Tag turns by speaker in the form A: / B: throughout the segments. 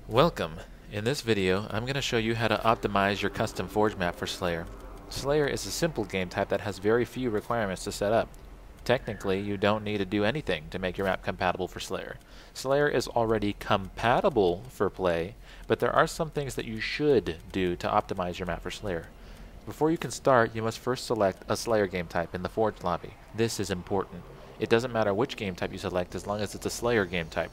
A: Welcome! In this video, I'm going to show you how to optimize your custom forge map for Slayer. Slayer is a simple game type that has very few requirements to set up. Technically, you don't need to do anything to make your map compatible for Slayer. Slayer is already compatible for play, but there are some things that you should do to optimize your map for Slayer. Before you can start, you must first select a Slayer game type in the Forge lobby. This is important. It doesn't matter which game type you select as long as it's a Slayer game type.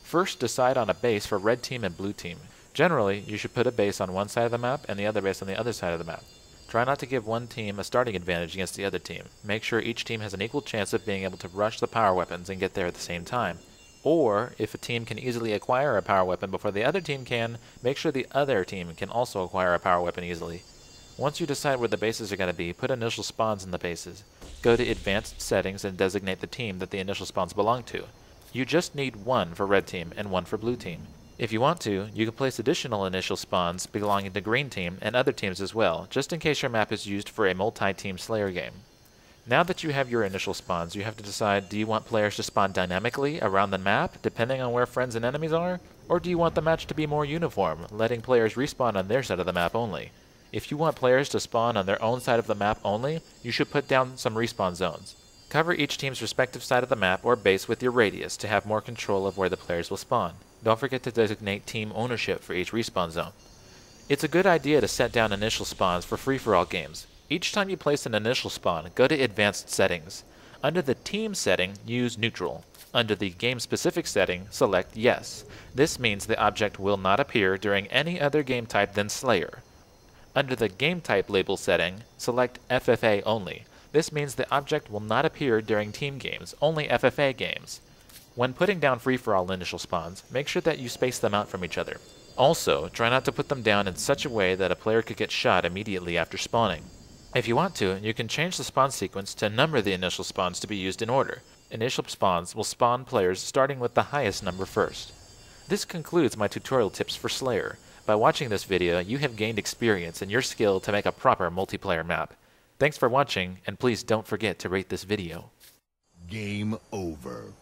A: First, decide on a base for red team and blue team. Generally, you should put a base on one side of the map and the other base on the other side of the map. Try not to give one team a starting advantage against the other team. Make sure each team has an equal chance of being able to rush the power weapons and get there at the same time. Or, if a team can easily acquire a power weapon before the other team can, make sure the other team can also acquire a power weapon easily. Once you decide where the bases are going to be, put initial spawns in the bases. Go to Advanced Settings and designate the team that the initial spawns belong to. You just need one for red team and one for blue team. If you want to, you can place additional initial spawns belonging to green team and other teams as well, just in case your map is used for a multi-team Slayer game. Now that you have your initial spawns, you have to decide, do you want players to spawn dynamically around the map, depending on where friends and enemies are? Or do you want the match to be more uniform, letting players respawn on their side of the map only? If you want players to spawn on their own side of the map only, you should put down some respawn zones. Cover each team's respective side of the map or base with your radius to have more control of where the players will spawn. Don't forget to designate team ownership for each respawn zone. It's a good idea to set down initial spawns for free-for-all games. Each time you place an initial spawn, go to Advanced Settings. Under the Team setting, use Neutral. Under the Game-specific setting, select Yes. This means the object will not appear during any other game type than Slayer. Under the Game Type label setting, select FFA Only. This means the object will not appear during team games, only FFA games. When putting down free-for-all initial spawns, make sure that you space them out from each other. Also, try not to put them down in such a way that a player could get shot immediately after spawning. If you want to, you can change the spawn sequence to number the initial spawns to be used in order. Initial spawns will spawn players starting with the highest number first. This concludes my tutorial tips for Slayer. By watching this video, you have gained experience in your skill to make a proper multiplayer map. Thanks for watching, and please don't forget to rate this video.
B: Game over.